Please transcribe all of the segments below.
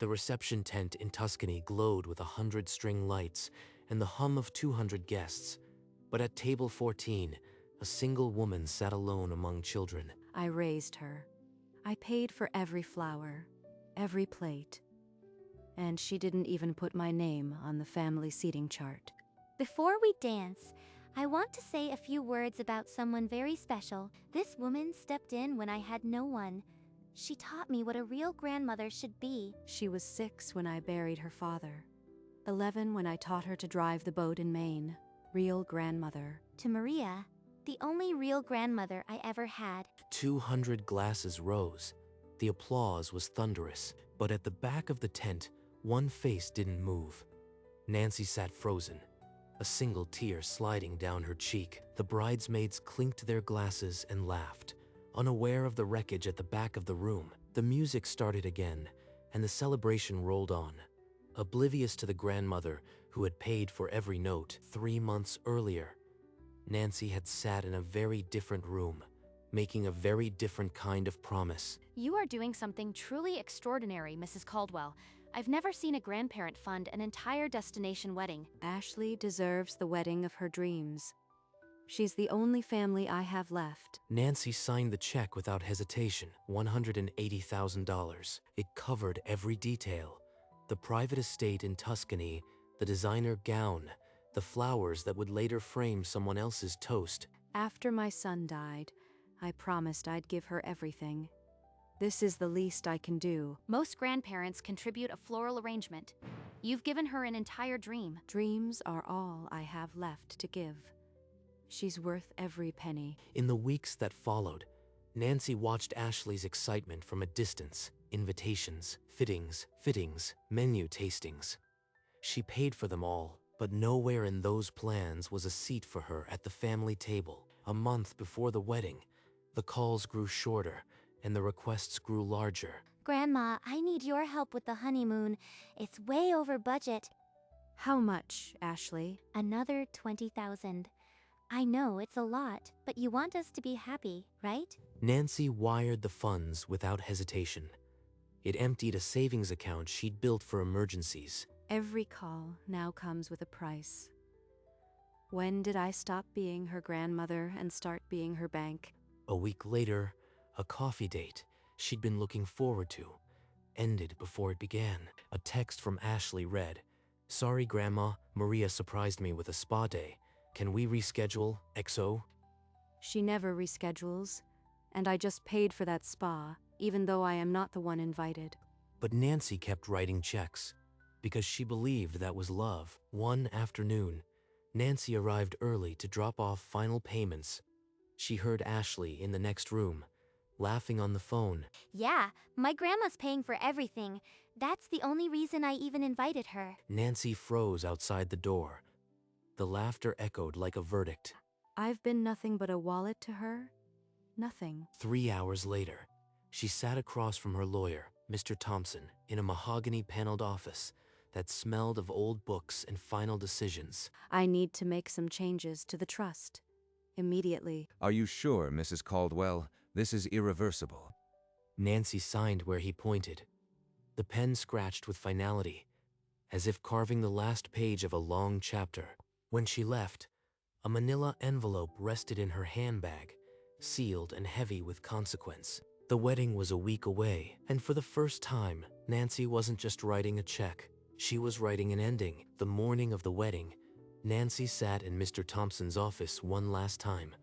The reception tent in Tuscany glowed with 100 string lights and the hum of 200 guests. But at table 14, a single woman sat alone among children. I raised her. I paid for every flower, every plate. And she didn't even put my name on the family seating chart. Before we dance, I want to say a few words about someone very special. This woman stepped in when I had no one. She taught me what a real grandmother should be. She was 6 when I buried her father, 11 when I taught her to drive the boat in Maine. Real grandmother. To Maria, the only real grandmother I ever had. 200 glasses rose. The applause was thunderous, but at the back of the tent, one face didn't move. Nancy sat frozen, a single tear sliding down her cheek. The bridesmaids clinked their glasses and laughed, unaware of the wreckage at the back of the room. The music started again, and the celebration rolled on, oblivious to the grandmother who had paid for every note 3 months earlier. Nancy had sat in a very different room, making a very different kind of promise. You are doing something truly extraordinary, Mrs. Caldwell. I've never seen a grandparent fund an entire destination wedding. Ashley deserves the wedding of her dreams. She's the only family I have left. Nancy signed the check without hesitation, $180,000. It covered every detail: the private estate in Tuscany, the designer gown, the flowers that would later frame someone else's toast. After my son died, I promised I'd give her everything. This is the least I can do. Most grandparents contribute a floral arrangement. You've given her an entire dream. Dreams are all I have left to give. She's worth every penny. In the weeks that followed, Nancy watched Ashley's excitement from a distance. Invitations, fittings, menu tastings. She paid for them all, but nowhere in those plans was a seat for her at the family table. A month before the wedding, the calls grew shorter and the requests grew larger. Grandma, I need your help with the honeymoon. It's way over budget. How much, Ashley? Another 20,000. I know it's a lot, but you want us to be happy, right? Nancy wired the funds without hesitation. It emptied a savings account she'd built for emergencies. Every call now comes with a price. When did I stop being her grandmother and start being her bank? A week later, a coffee date she'd been looking forward to ended before it began. A text from Ashley read, "Sorry, Grandma, Maria surprised me with a spa day. Can we reschedule, XO?" She never reschedules, and I just paid for that spa, even though I am not the one invited. But Nancy kept writing checks, because she believed that was love. One afternoon, Nancy arrived early to drop off final payments. She heard Ashley in the next room, laughing on the phone. Yeah, my grandma's paying for everything. That's the only reason I even invited her. Nancy froze outside the door. The laughter echoed like a verdict. I've been nothing but a wallet to her? Nothing. 3 hours later, she sat across from her lawyer, Mr. Thompson, in a mahogany-paneled office that smelled of old books and final decisions. I need to make some changes to the trust. Immediately. Are you sure, Mrs. Caldwell? This is irreversible. Nancy signed where he pointed. The pen scratched with finality, as if carving the last page of a long chapter. When she left, a manila envelope rested in her handbag, sealed and heavy with consequence. The wedding was a week away, and for the first time, Nancy wasn't just writing a check. She was writing an ending. The morning of the wedding, Nancy sat in Mr. Thompson's office one last time.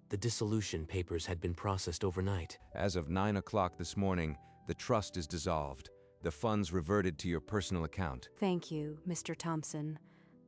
The dissolution papers had been processed overnight. As of 9 o'clock this morning, the trust is dissolved. The funds reverted to your personal account. Thank you, Mr. Thompson.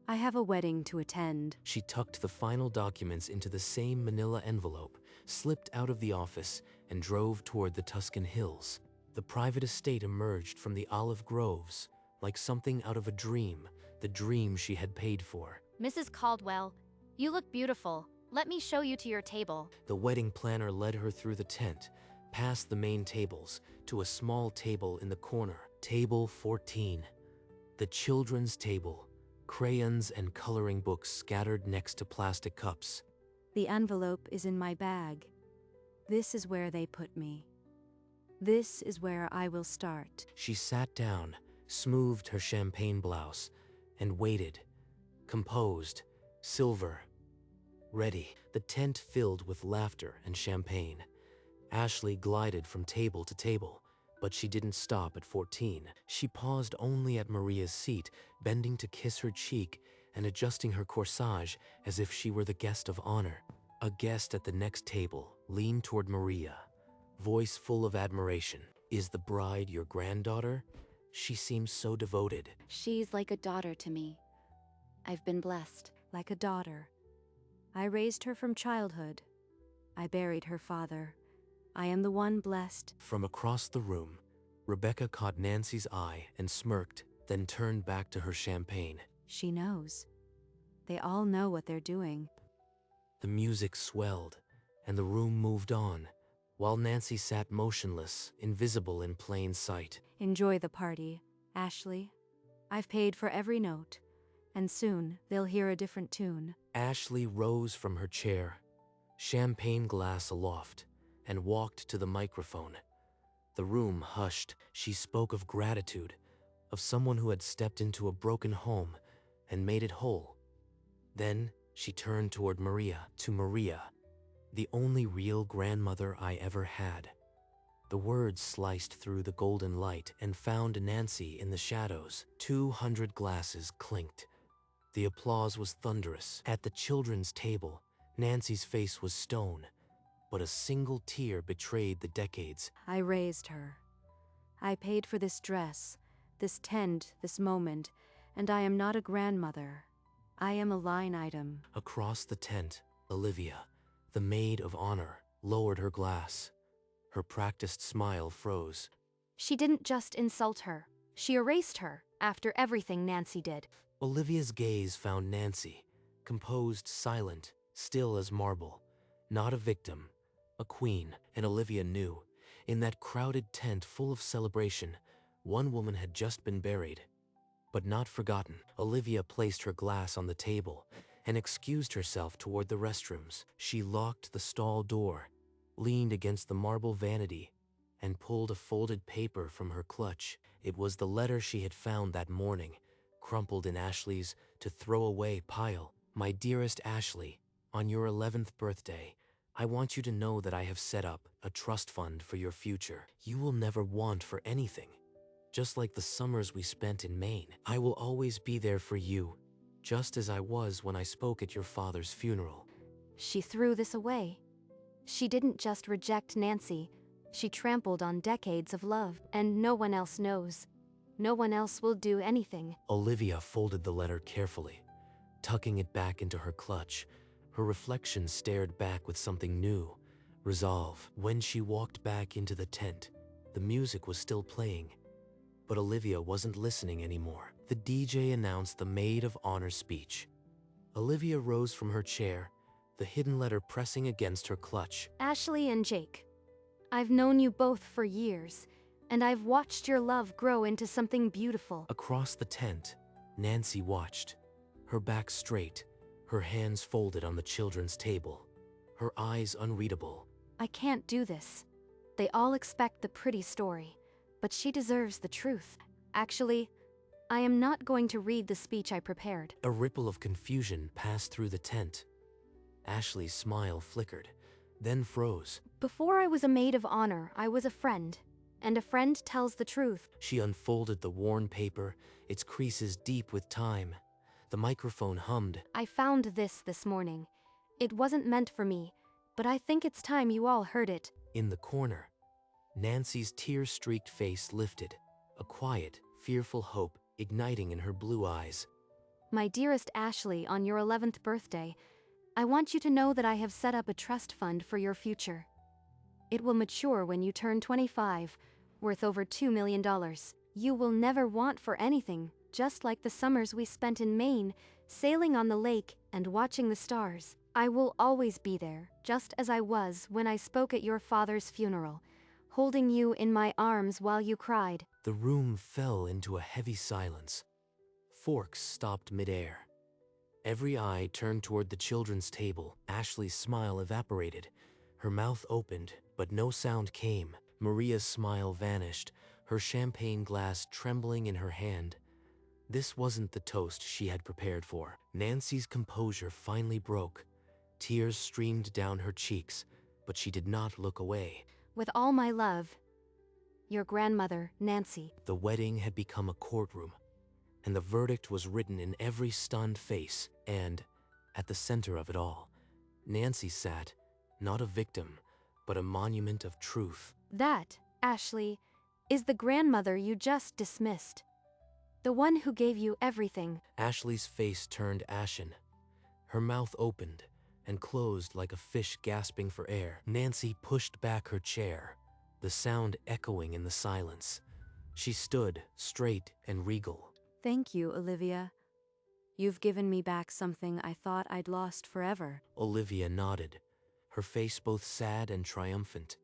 I have a wedding to attend. She tucked the final documents into the same manila envelope, slipped out of the office, and drove toward the Tuscan hills. The private estate emerged from the olive groves, like something out of a dream, the dream she had paid for. Mrs. Caldwell, you look beautiful. Let me show you to your table. The wedding planner led her through the tent, past the main tables, to a small table in the corner. Table 14. The children's table. Crayons and coloring books scattered next to plastic cups. The envelope is in my bag. This is where they put me. This is where I will start. She sat down, smoothed her champagne blouse, and waited, composed, silver, ready. The tent filled with laughter and champagne. Ashley glided from table to table, but she didn't stop at 14. She paused only at Maria's seat, bending to kiss her cheek and adjusting her corsage as if she were the guest of honor. A guest at the next table leaned toward Maria, voice full of admiration. "Is the bride your granddaughter? She seems so devoted." She's like a daughter to me. I've been blessed. Like a daughter. I raised her from childhood. I buried her father. I am the one blessed. From across the room, Rebecca caught Nancy's eye and smirked, then turned back to her champagne. She knows. They all know what they're doing. The music swelled, and the room moved on, while Nancy sat motionless, invisible in plain sight. Enjoy the party, Ashley. I've paid for every note, and soon they'll hear a different tune. Ashley rose from her chair, champagne glass aloft, and walked to the microphone. The room hushed. She spoke of gratitude, of someone who had stepped into a broken home and made it whole. Then she turned toward Maria, the only real grandmother I ever had. The words sliced through the golden light and found Nancy in the shadows. 200 glasses clinked. The applause was thunderous. At the children's table, Nancy's face was stone, but a single tear betrayed the decades. I raised her. I paid for this dress, this tent, this moment, and I am not a grandmother. I am a line item. Across the tent, Olivia, the maid of honor, lowered her glass. Her practiced smile froze. She didn't just insult her. She erased her after everything Nancy did. Olivia's gaze found Nancy, composed, silent, still as marble. Not a victim, a queen. And Olivia knew, in that crowded tent full of celebration, one woman had just been buried, but not forgotten. Olivia placed her glass on the table and excused herself toward the restrooms. She locked the stall door, leaned against the marble vanity, and pulled a folded paper from her clutch. It was the letter she had found that morning, crumpled in Ashley's to-throw-away pile. "My dearest Ashley, on your 11th birthday, I want you to know that I have set up a trust fund for your future. You will never want for anything. Just like the summers we spent in Maine, I will always be there for you, just as I was when I spoke at your father's funeral." She threw this away. She didn't just reject Nancy. She trampled on decades of love, and no one else knows. No one else will do anything. Olivia folded the letter carefully, tucking it back into her clutch. Her reflection stared back with something new, resolve. When she walked back into the tent, the music was still playing, but Olivia wasn't listening anymore. The DJ announced the Maid of Honor speech. Olivia rose from her chair, the hidden letter pressing against her clutch. Ashley and Jake, I've known you both for years, and I've watched your love grow into something beautiful. Across the tent, Nancy watched, her back straight, her hands folded on the children's table, her eyes unreadable. I can't do this. They all expect the pretty story, but she deserves the truth. Actually, I am not going to read the speech I prepared. A ripple of confusion passed through the tent. Ashley's smile flickered, then froze. Before I was a maid of honor, I was a friend, and a friend tells the truth. She unfolded the worn paper, its creases deep with time. The microphone hummed. I found this morning. It wasn't meant for me, but I think it's time you all heard it. In the corner, Nancy's tear-streaked face lifted, a quiet, fearful hope igniting in her blue eyes. My dearest Ashley, on your 11th birthday, I want you to know that I have set up a trust fund for your future. It will mature when you turn 25, worth over $2 million. You will never want for anything, just like the summers we spent in Maine, sailing on the lake and watching the stars. I will always be there, just as I was when I spoke at your father's funeral, holding you in my arms while you cried. The room fell into a heavy silence. Forks stopped midair. Every eye turned toward the children's table. Ashley's smile evaporated. Her mouth opened, but no sound came. Maria's smile vanished, her champagne glass trembling in her hand. This wasn't the toast she had prepared for. Nancy's composure finally broke. Tears streamed down her cheeks, but she did not look away. With all my love, your grandmother, Nancy. The wedding had become a courtroom, and the verdict was written in every stunned face, and, at the center of it all, Nancy sat, not a victim, but a monument of truth. That, Ashley, is the grandmother you just dismissed. The one who gave you everything. Ashley's face turned ashen. Her mouth opened and closed like a fish gasping for air. Nancy pushed back her chair, the sound echoing in the silence. She stood, straight and regal. Thank you, Olivia. You've given me back something I thought I'd lost forever. Olivia nodded, her face both sad and triumphant.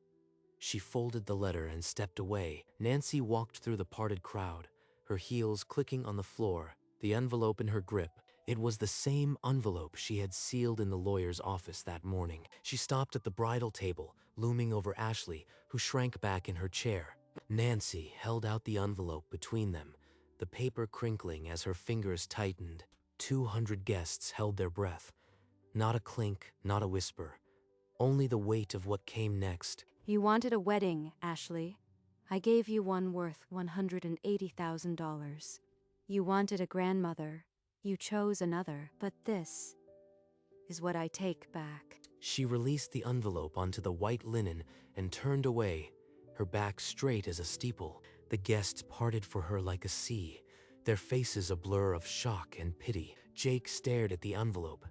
She folded the letter and stepped away. Nancy walked through the parted crowd, her heels clicking on the floor, the envelope in her grip. It was the same envelope she had sealed in the lawyer's office that morning. She stopped at the bridal table, looming over Ashley, who shrank back in her chair. Nancy held out the envelope between them, the paper crinkling as her fingers tightened. 200 guests held their breath. Not a clink, not a whisper. Only the weight of what came next. You wanted a wedding, Ashley. I gave you one worth $180,000. You wanted a grandmother. You chose another. But this is what I take back. She released the envelope onto the white linen and turned away, her back straight as a steeple. The guests parted for her like a sea, their faces a blur of shock and pity. Jake stared at the envelope,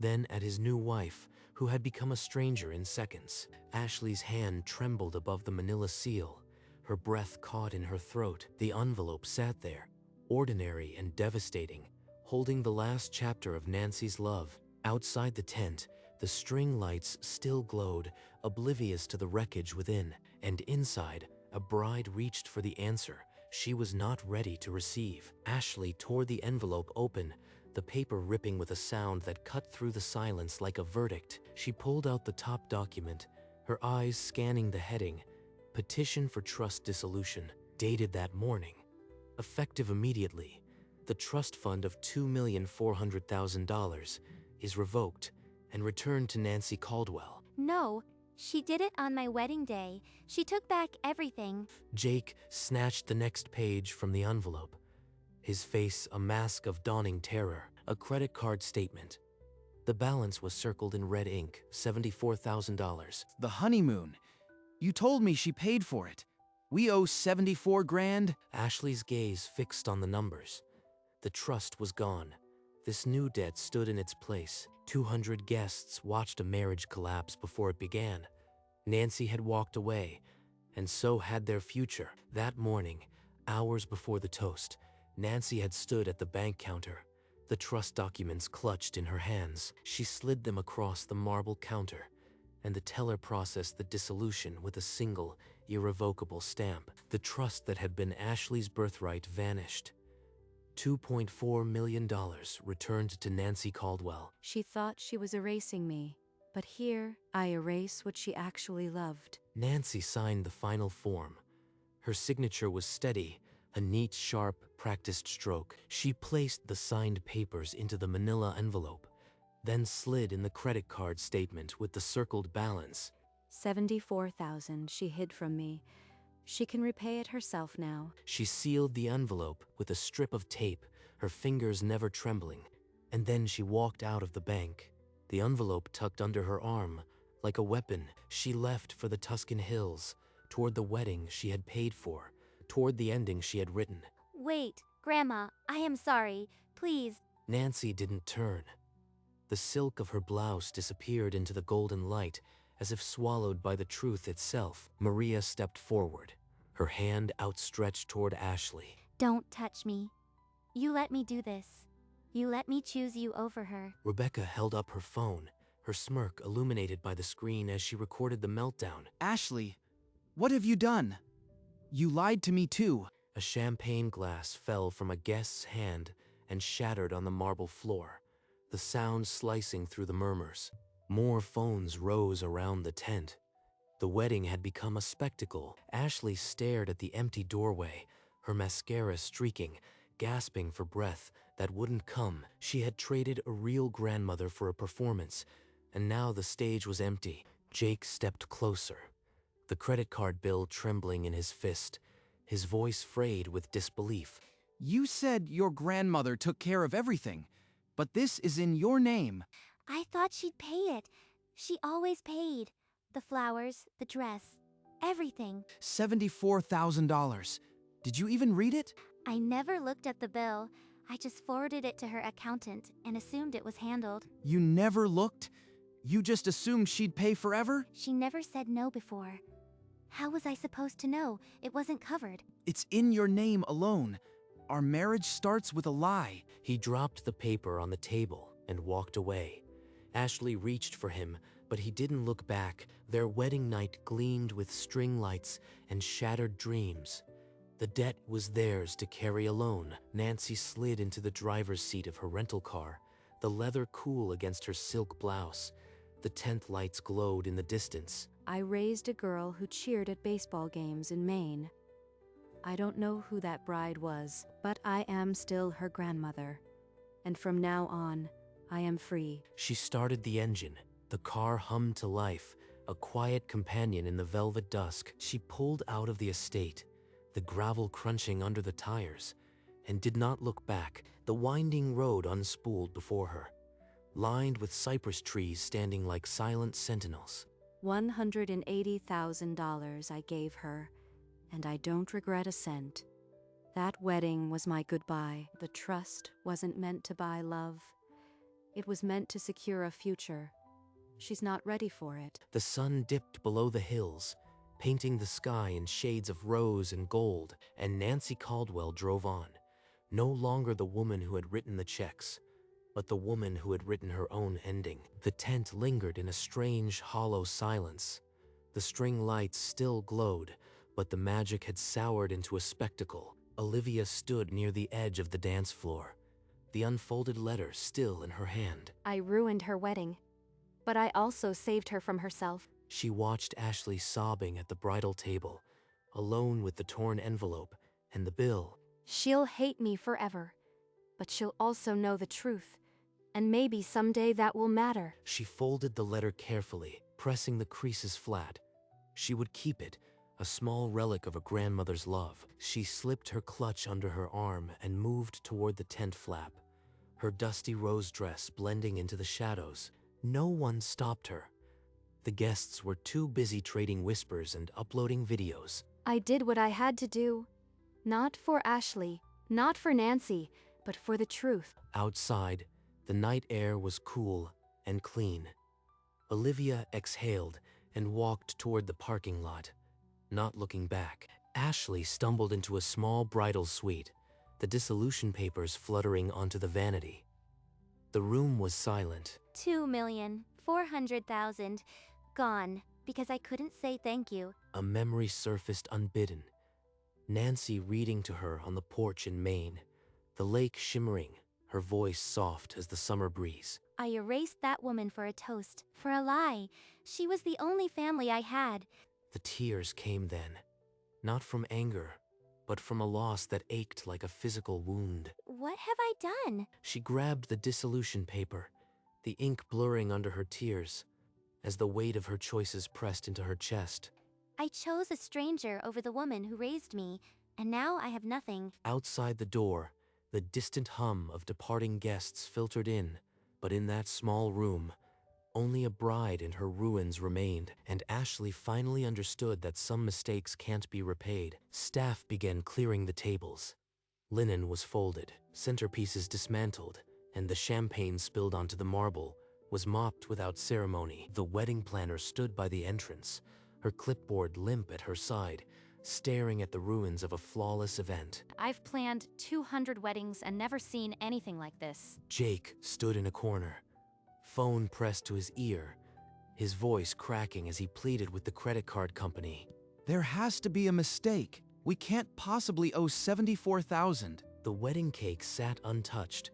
then at his new wife, who had become a stranger in seconds. Ashley's hand trembled above the manila seal, her breath caught in her throat. The envelope sat there, ordinary and devastating, holding the last chapter of Nancy's love. Outside the tent, the string lights still glowed, oblivious to the wreckage within, and inside, a bride reached for the answer she was not ready to receive. Ashley tore the envelope open, the paper ripping with a sound that cut through the silence like a verdict. She pulled out the top document, her eyes scanning the heading, Petition for Trust Dissolution, dated that morning. Effective immediately, the trust fund of $2,400,000 is revoked and returned to Nancy Caldwell. No, she did it on my wedding day. She took back everything. Jake snatched the next page from the envelope, his face a mask of dawning terror. A credit card statement. The balance was circled in red ink, $74,000. The honeymoon. You told me she paid for it. We owe 74 grand. Ashley's gaze fixed on the numbers. The trust was gone. This new debt stood in its place. 200 guests watched a marriage collapse before it began. Nancy had walked away, and so had their future. That morning, hours before the toast, Nancy had stood at the bank counter, the trust documents clutched in her hands. She slid them across the marble counter, and the teller processed the dissolution with a single, irrevocable stamp. The trust that had been Ashley's birthright vanished. $2.4 million returned to Nancy Caldwell. She thought she was erasing me, but here I erase what she actually loved. Nancy signed the final form. Her signature was steady, a neat, sharp, practiced stroke. She placed the signed papers into the manila envelope, then slid in the credit card statement with the circled balance. $74,000 she hid from me. She can repay it herself now. She sealed the envelope with a strip of tape, her fingers never trembling, and then she walked out of the bank, the envelope tucked under her arm. Like a weapon, she left for the Tuscan hills, toward the wedding she had paid for, toward the ending she had written. Wait, Grandma, I am sorry. Please. Nancy didn't turn. The silk of her blouse disappeared into the golden light, as if swallowed by the truth itself. Maria stepped forward, her hand outstretched toward Ashley. Don't touch me. You let me do this. You let me choose you over her. Rebecca held up her phone, her smirk illuminated by the screen as she recorded the meltdown. Ashley, what have you done? You lied to me too. A champagne glass fell from a guest's hand and shattered on the marble floor, the sound slicing through the murmurs. More phones rose around the tent. The wedding had become a spectacle. Ashley stared at the empty doorway, her mascara streaking, gasping for breath that wouldn't come. She had traded a real grandmother for a performance, and now the stage was empty. Jake stepped closer, the credit card bill trembling in his fist, his voice frayed with disbelief. You said your grandmother took care of everything, but this is in your name. I thought she'd pay it. She always paid. The flowers, the dress, everything. $74,000. Did you even read it? I never looked at the bill. I just forwarded it to her accountant and assumed it was handled. You never looked? You just assumed she'd pay forever? She never said no before. How was I supposed to know? It wasn't covered. It's in your name alone. Our marriage starts with a lie. He dropped the paper on the table and walked away. Ashley reached for him, but he didn't look back. Their wedding night gleamed with string lights and shattered dreams. The debt was theirs to carry alone. Nancy slid into the driver's seat of her rental car, the leather cool against her silk blouse. The tent lights glowed in the distance. I raised a girl who cheered at baseball games in Maine. I don't know who that bride was, but I am still her grandmother. And from now on, I am free. She started the engine. The car hummed to life, a quiet companion in the velvet dusk. She pulled out of the estate, the gravel crunching under the tires, and did not look back. The winding road unspooled before her, lined with cypress trees standing like silent sentinels. $180,000 I gave her, and I don't regret a cent. That wedding was my goodbye. The trust wasn't meant to buy love. It was meant to secure a future. She's not ready for it. The sun dipped below the hills, painting the sky in shades of rose and gold, and Nancy Caldwell drove on, no longer the woman who had written the checks, but the woman who had written her own ending. The tent lingered in a strange, hollow silence. The string lights still glowed, but the magic had soured into a spectacle. Olivia stood near the edge of the dance floor, the unfolded letter still in her hand. I ruined her wedding, but I also saved her from herself. She watched Ashley sobbing at the bridal table, alone with the torn envelope and the bill. She'll hate me forever, but she'll also know the truth, and maybe someday that will matter. She folded the letter carefully, pressing the creases flat. She would keep it, a small relic of a grandmother's love. She slipped her clutch under her arm and moved toward the tent flap, her dusty rose dress blending into the shadows. No one stopped her. The guests were too busy trading whispers and uploading videos. I did what I had to do. Not for Ashley, not for Nancy, but for the truth. Outside, the night air was cool and clean. Olivia exhaled and walked toward the parking lot, not looking back. Ashley stumbled into a small bridal suite, the dissolution papers fluttering onto the vanity. The room was silent. 2,400,000 gone because I couldn't say thank you. A memory surfaced unbidden. Nancy reading to her on the porch in Maine, the lake shimmering, her voice soft as the summer breeze. I erased that woman for a toast, for a lie. She was the only family I had. The tears came then, not from anger, but from a loss that ached like a physical wound. What have I done? She grabbed the dissolution paper, the ink blurring under her tears, as the weight of her choices pressed into her chest. I chose a stranger over the woman who raised me, and now I have nothing. Outside the door, the distant hum of departing guests filtered in, but in that small room, only a bride and her ruins remained, and Ashley finally understood that some mistakes can't be repaid. Staff began clearing the tables. Linen was folded, centerpieces dismantled, and the champagne spilled onto the marble was mopped without ceremony. The wedding planner stood by the entrance, her clipboard limp at her side, staring at the ruins of a flawless event. I've planned 200 weddings and never seen anything like this. Jake stood in a corner, phone pressed to his ear, his voice cracking as he pleaded with the credit card company. There has to be a mistake. We can't possibly owe $74,000. The wedding cake sat untouched,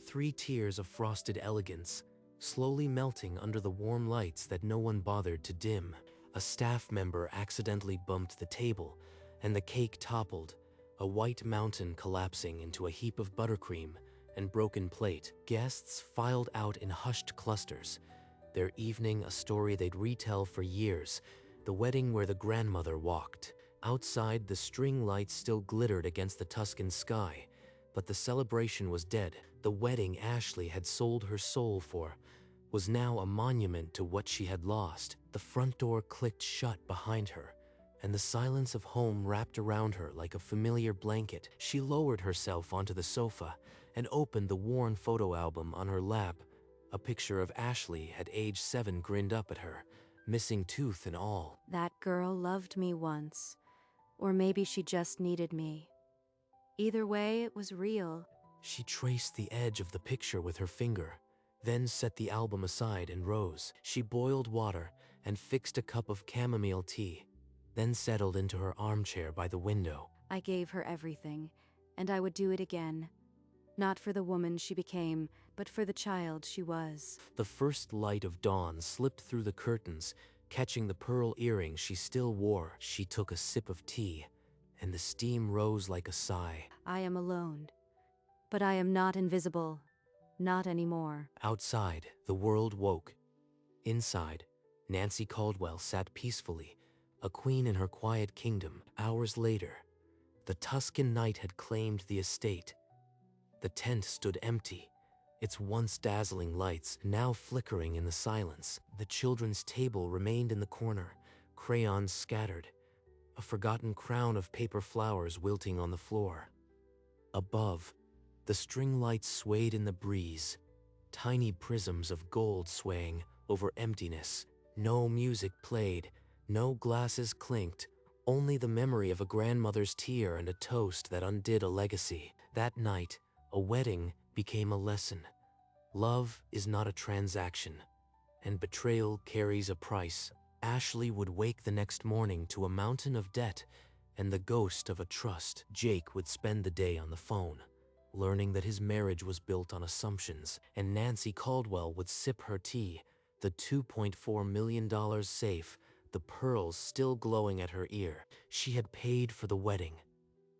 3 tiers of frosted elegance, slowly melting under the warm lights that no one bothered to dim. A staff member accidentally bumped the table, and the cake toppled, a white mountain collapsing into a heap of buttercream and broken plate. Guests filed out in hushed clusters, their evening a story they'd retell for years, the wedding where the grandmother walked. Outside, the string lights still glittered against the Tuscan sky, but the celebration was dead. The wedding Ashley had sold her soul for was now a monument to what she had lost. The front door clicked shut behind her, and the silence of home wrapped around her like a familiar blanket. She lowered herself onto the sofa and opened the worn photo album on her lap. A picture of Ashley at age 7 grinned up at her, missing tooth and all. That girl loved me once, or maybe she just needed me. Either way, it was real. She traced the edge of the picture with her finger, then set the album aside and rose. She boiled water and fixed a cup of chamomile tea, then settled into her armchair by the window. I gave her everything, and I would do it again. Not for the woman she became, but for the child she was. The first light of dawn slipped through the curtains, catching the pearl earring she still wore. She took a sip of tea, and the steam rose like a sigh. I am alone, but I am not invisible. Not anymore. Outside, the world woke. Inside, Nancy Caldwell sat peacefully, a queen in her quiet kingdom. Hours later, the Tuscan night had claimed the estate. The tent stood empty, its once dazzling lights now flickering in the silence. The children's table remained in the corner, crayons scattered, a forgotten crown of paper flowers wilting on the floor. Above, the string lights swayed in the breeze, tiny prisms of gold swaying over emptiness. No music played, no glasses clinked, only the memory of a grandmother's tear and a toast that undid a legacy. That night, a wedding became a lesson. Love is not a transaction, and betrayal carries a price. Ashley would wake the next morning to a mountain of debt and the ghost of a trust. Jake would spend the day on the phone, learning that his marriage was built on assumptions, and Nancy Caldwell would sip her tea, the $2.4 million safe, the pearls still glowing at her ear. She had paid for the wedding,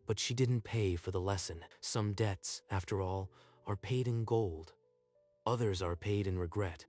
but she didn't pay for the lesson. Some debts, after all, are paid in gold. Others are paid in regret.